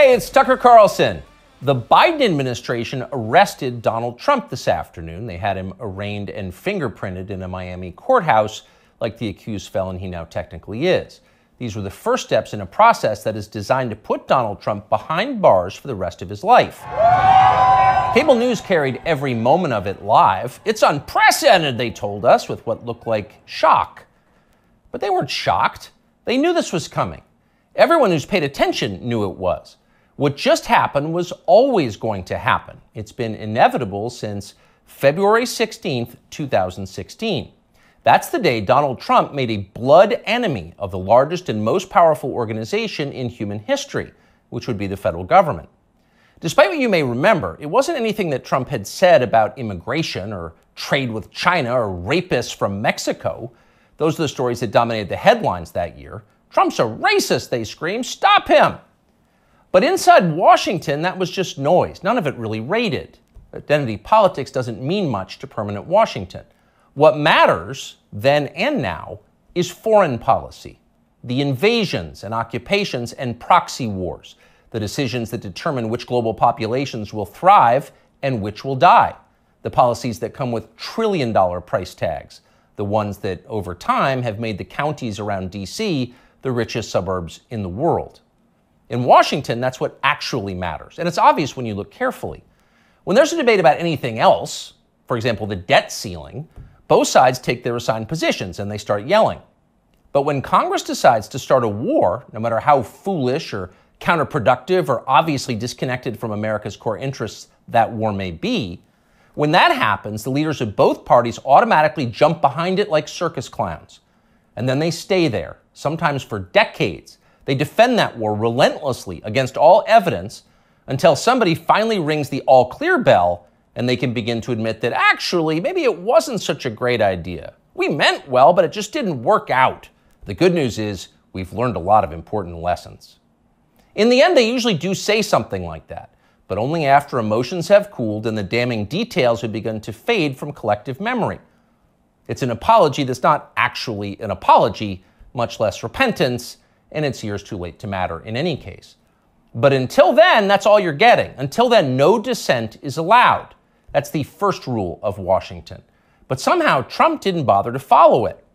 Hey, it's Tucker Carlson. The Biden administration arrested Donald Trump this afternoon. They had him arraigned and fingerprinted in a Miami courthouse like the accused felon he now technically is. These were the first steps in a process that is designed to put Donald Trump behind bars for the rest of his life. Cable news carried every moment of it live. It's unprecedented, they told us, with what looked like shock. But they weren't shocked. They knew this was coming. Everyone who's paid attention knew it was. What just happened was always going to happen. It's been inevitable since February 16th, 2016. That's the day Donald Trump made a blood enemy of the largest and most powerful organization in human history, which would be the federal government. Despite what you may remember, it wasn't anything that Trump had said about immigration or trade with China or rapists from Mexico. Those are the stories that dominated the headlines that year. Trump's a racist, they screamed. Stop him! But inside Washington, that was just noise. None of it really rated. Identity politics doesn't mean much to permanent Washington. What matters, then and now, is foreign policy. The invasions and occupations and proxy wars. The decisions that determine which global populations will thrive and which will die. The policies that come with trillion-dollar price tags. The ones that, over time, have made the counties around D.C. the richest suburbs in the world. In Washington, that's what actually matters. And it's obvious when you look carefully. When there's a debate about anything else, for example, the debt ceiling, both sides take their assigned positions and they start yelling. But when Congress decides to start a war, no matter how foolish or counterproductive or obviously disconnected from America's core interests that war may be, when that happens, the leaders of both parties automatically jump behind it like circus clowns. And then they stay there, sometimes for decades. They defend that war relentlessly against all evidence until somebody finally rings the all-clear bell and they can begin to admit that actually, maybe it wasn't such a great idea. We meant well, but it just didn't work out. The good news is we've learned a lot of important lessons. In the end, they usually do say something like that, but only after emotions have cooled and the damning details have begun to fade from collective memory. It's an apology that's not actually an apology, much less repentance, and it's years too late to matter in any case. But until then, that's all you're getting. Until then, no dissent is allowed. That's the first rule of Washington. But somehow, Trump didn't bother to follow it.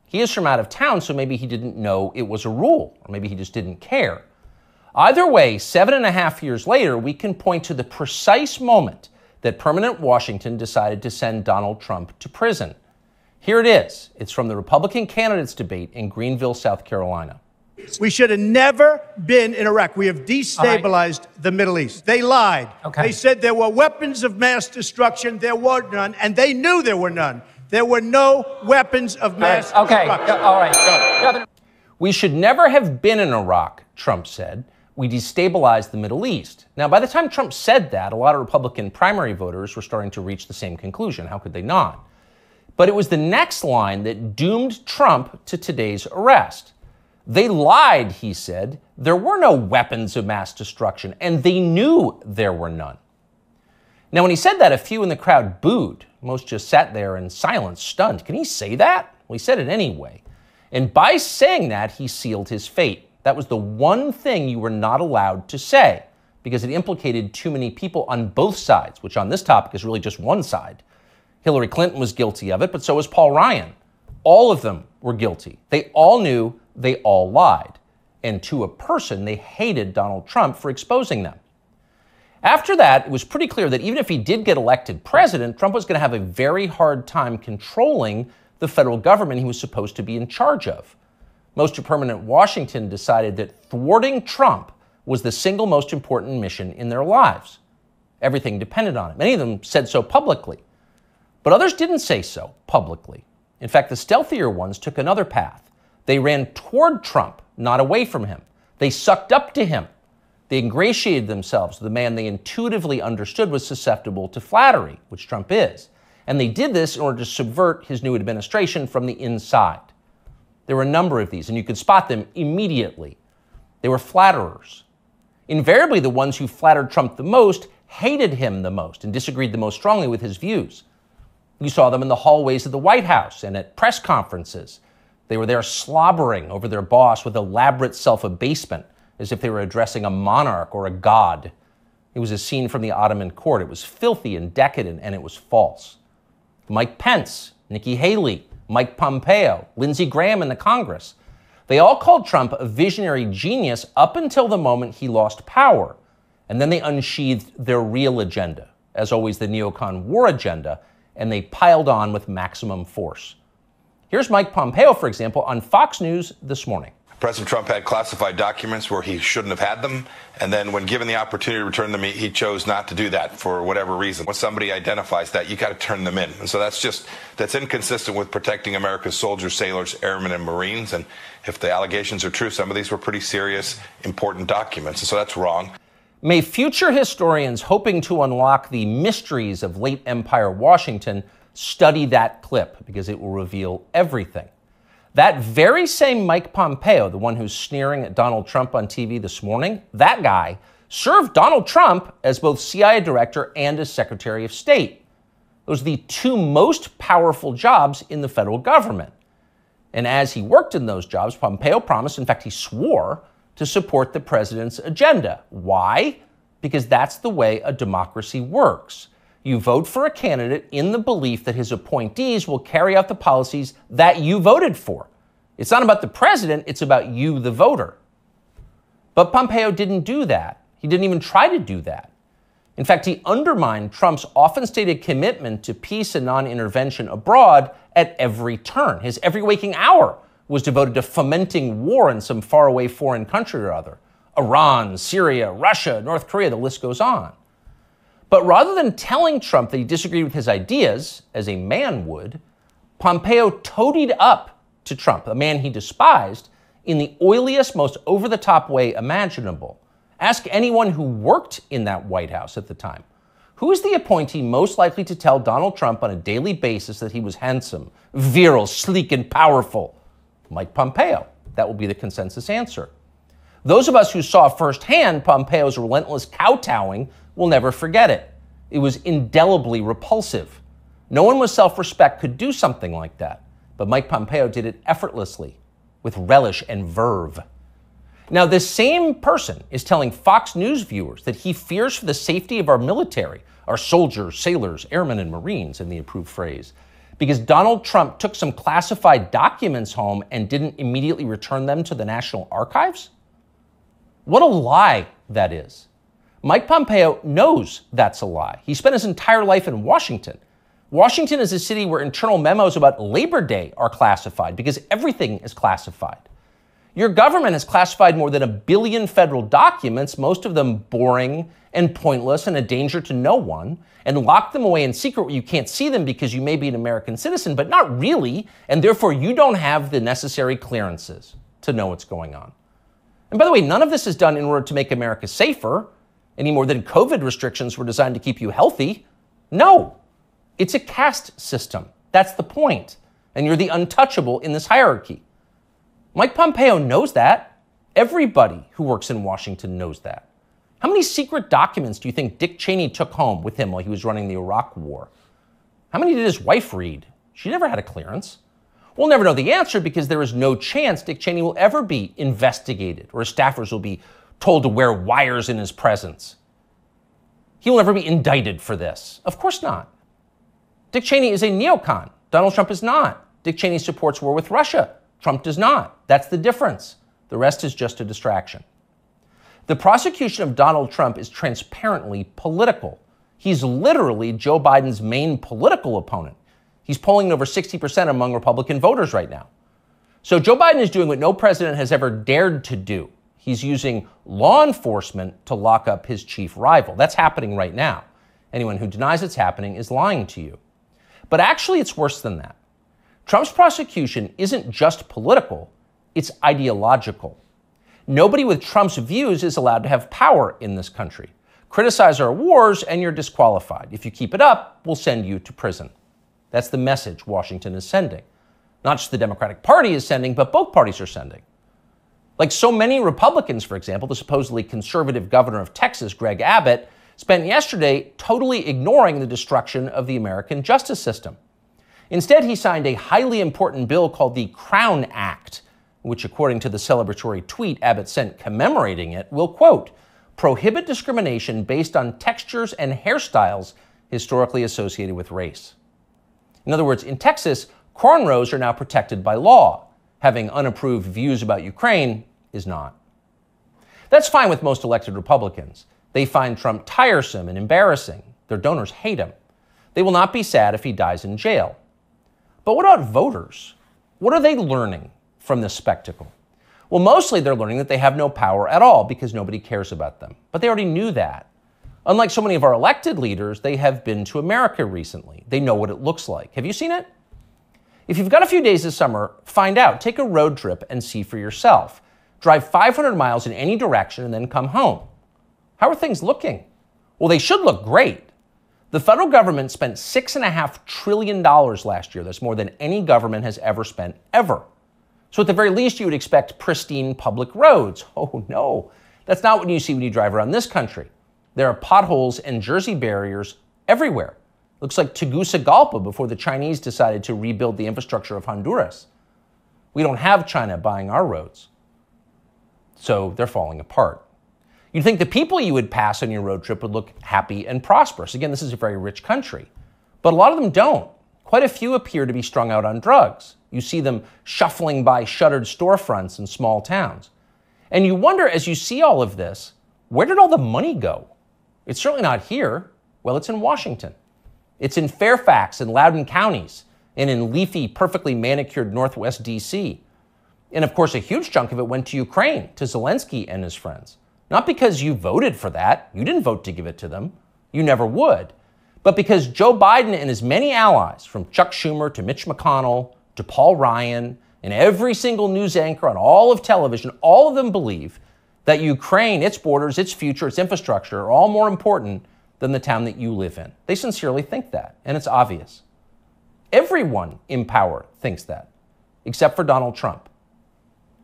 He is from out of town, so maybe he didn't know it was a rule, or maybe he just didn't care. Either way, 7.5 years later, we can point to the precise moment that permanent Washington decided to send Donald Trump to prison. Here it is. It's from the Republican candidates debate in Greenville, South Carolina. We should have never been in Iraq. We have destabilized the Middle East. They lied. They said there were weapons of mass destruction. There were none, and they knew there were none. There were no weapons of mass destruction. All right. We should never have been in Iraq, Trump said. We destabilized the Middle East. Now, by the time Trump said that, a lot of Republican primary voters were starting to reach the same conclusion. How could they not? But it was the next line that doomed Trump to today's arrest. They lied, he said. There were no weapons of mass destruction, and they knew there were none. Now, when he said that, a few in the crowd booed. Most just sat there in silence, stunned. Can he say that? Well, he said it anyway. And by saying that, he sealed his fate. That was the one thing you were not allowed to say, because it implicated too many people on both sides, which on this topic is really just one side. Hillary Clinton was guilty of it, but so was Paul Ryan. All of them were guilty. They all knew, they all lied. And to a person, they hated Donald Trump for exposing them. After that, it was pretty clear that even if he did get elected president, Trump was going to have a very hard time controlling the federal government he was supposed to be in charge of. Most of permanent Washington decided that thwarting Trump was the single most important mission in their lives. Everything depended on it. Many of them said so publicly. But others didn't say so publicly. In fact, the stealthier ones took another path. They ran toward Trump, not away from him. They sucked up to him. They ingratiated themselves with the man they intuitively understood was susceptible to flattery, which Trump is. And they did this in order to subvert his new administration from the inside. There were a number of these, and you could spot them immediately. They were flatterers. Invariably, the ones who flattered Trump the most hated him the most and disagreed the most strongly with his views. You saw them in the hallways of the White House and at press conferences. They were there slobbering over their boss with elaborate self-abasement, as if they were addressing a monarch or a god. It was a scene from the Ottoman court. It was filthy and decadent, and it was false. Mike Pence, Nikki Haley, Mike Pompeo, Lindsey Graham in the Congress, they all called Trump a visionary genius up until the moment he lost power. And then they unsheathed their real agenda, as always the neocon war agenda, and they piled on with maximum force. Here's Mike Pompeo, for example, on Fox News this morning. President Trump had classified documents where he shouldn't have had them, and then when given the opportunity to return them, he chose not to do that for whatever reason. When somebody identifies that, you got to turn them in. And so that's inconsistent with protecting America's soldiers, sailors, airmen, and Marines. And if the allegations are true, some of these were pretty serious, important documents. And so that's wrong. May future historians hoping to unlock the mysteries of late Empire Washington study that clip, because it will reveal everything. That very same Mike Pompeo, the one who's sneering at Donald Trump on TV this morning, that guy served Donald Trump as both CIA director and as Secretary of State. Those are the two most powerful jobs in the federal government. And as he worked in those jobs, Pompeo promised, in fact, he swore, to support the president's agenda. Why? Because that's the way a democracy works. You vote for a candidate in the belief that his appointees will carry out the policies that you voted for. It's not about the president, it's about you, the voter. But Pompeo didn't do that. He didn't even try to do that. In fact, he undermined Trump's often stated commitment to peace and non-intervention abroad at every turn. His every waking hour was devoted to fomenting war in some faraway foreign country or other. Iran, Syria, Russia, North Korea, the list goes on. But rather than telling Trump that he disagreed with his ideas, as a man would, Pompeo toadied up to Trump, a man he despised, in the oiliest, most over-the-top way imaginable. Ask anyone who worked in that White House at the time. Who is the appointee most likely to tell Donald Trump on a daily basis that he was handsome, virile, sleek, and powerful? Mike Pompeo. That will be the consensus answer. Those of us who saw firsthand Pompeo's relentless kowtowing will never forget it. It was indelibly repulsive. No one with self-respect could do something like that. But Mike Pompeo did it effortlessly, with relish and verve. Now, this same person is telling Fox News viewers that he fears for the safety of our military, our soldiers, sailors, airmen, and Marines, in the approved phrase, because Donald Trump took some classified documents home and didn't immediately return them to the National Archives? What a lie that is. Mike Pompeo knows that's a lie. He spent his entire life in Washington. Washington is a city where internal memos about Labor Day are classified because everything is classified. Your government has classified more than 1 billion federal documents, most of them boring and pointless and a danger to no one, and locked them away in secret where you can't see them because you may be an American citizen, but not really, and therefore you don't have the necessary clearances to know what's going on. And by the way, none of this is done in order to make America safer, any more than COVID restrictions were designed to keep you healthy. No, it's a caste system. That's the point. And you're the untouchable in this hierarchy. Mike Pompeo knows that. Everybody who works in Washington knows that. How many secret documents do you think Dick Cheney took home with him while he was running the Iraq War? How many did his wife read? She never had a clearance. We'll never know the answer because there is no chance Dick Cheney will ever be investigated or his staffers will be told to wear wires in his presence. He will never be indicted for this. Of course not. Dick Cheney is a neocon. Donald Trump is not. Dick Cheney supports war with Russia. Trump does not. That's the difference. The rest is just a distraction. The prosecution of Donald Trump is transparently political. He's literally Joe Biden's main political opponent. He's polling over 60% among Republican voters right now. So Joe Biden is doing what no president has ever dared to do. He's using law enforcement to lock up his chief rival. That's happening right now. Anyone who denies it's happening is lying to you. But actually, it's worse than that. Trump's prosecution isn't just political, it's ideological. Nobody with Trump's views is allowed to have power in this country. Criticize our wars and you're disqualified. If you keep it up, we'll send you to prison. That's the message Washington is sending. Not just the Democratic Party is sending, but both parties are sending. Like so many Republicans, for example, the supposedly conservative governor of Texas, Greg Abbott, spent yesterday totally ignoring the destruction of the American justice system. Instead, he signed a highly important bill called the Crown Act, which according to the celebratory tweet Abbott sent commemorating it, will, quote, prohibit discrimination based on textures and hairstyles historically associated with race. In other words, in Texas, cornrows are now protected by law. Having unapproved views about Ukraine is not. That's fine with most elected Republicans. They find Trump tiresome and embarrassing. Their donors hate him. They will not be sad if he dies in jail. But what about voters? What are they learning from this spectacle? Well, mostly they're learning that they have no power at all because nobody cares about them. But they already knew that. Unlike so many of our elected leaders, they have been to America recently. They know what it looks like. Have you seen it? If you've got a few days this summer, find out. Take a road trip and see for yourself. Drive 500 miles in any direction and then come home. How are things looking? Well, they should look great. The federal government spent $6.5 trillion last year. That's more than any government has ever spent, ever. So at the very least, you would expect pristine public roads. Oh, no. That's not what you see when you drive around this country. There are potholes and Jersey barriers everywhere. Looks like Tegucigalpa before the Chinese decided to rebuild the infrastructure of Honduras. We don't have China buying our roads. So they're falling apart. You'd think the people you would pass on your road trip would look happy and prosperous. Again, this is a very rich country. But a lot of them don't. Quite a few appear to be strung out on drugs. You see them shuffling by shuttered storefronts in small towns. And you wonder, as you see all of this, where did all the money go? It's certainly not here. Well, it's in Washington. It's in Fairfax and Loudoun counties, and in leafy, perfectly manicured Northwest D.C. And of course, a huge chunk of it went to Ukraine, to Zelensky and his friends. Not because you voted for that. You didn't vote to give it to them. You never would. But because Joe Biden and his many allies, from Chuck Schumer to Mitch McConnell to Paul Ryan, and every single news anchor on all of television, all of them believe that Ukraine, its borders, its future, its infrastructure are all more important than the town that you live in. They sincerely think that, and it's obvious. Everyone in power thinks that, except for Donald Trump.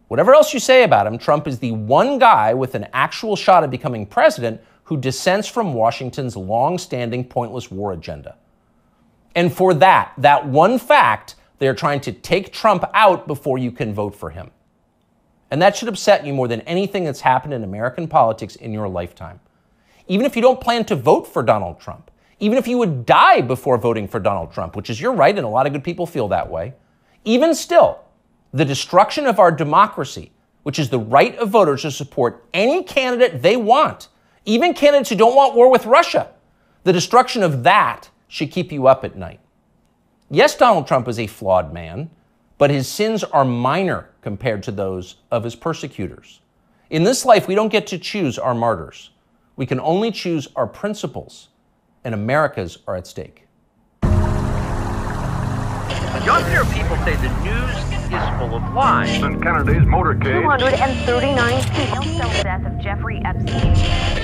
Whatever else you say about him, Trump is the one guy with an actual shot at becoming president who dissents from Washington's long-standing pointless war agenda. And for that one fact, they're trying to take Trump out before you can vote for him. And that should upset you more than anything that's happened in American politics in your lifetime. Even if you don't plan to vote for Donald Trump, even if you would die before voting for Donald Trump, which is your right, and a lot of good people feel that way, even still, the destruction of our democracy, which is the right of voters to support any candidate they want, even candidates who don't want war with Russia, the destruction of that should keep you up at night. Yes, Donald Trump is a flawed man, but his sins are minor compared to those of his persecutors. In this life, we don't get to choose our martyrs. We can only choose our principles, and America's are at stake. Younger people say the news is full of lies. In Kennedy's motorcade. 239 people. Death of Jeffrey Epstein.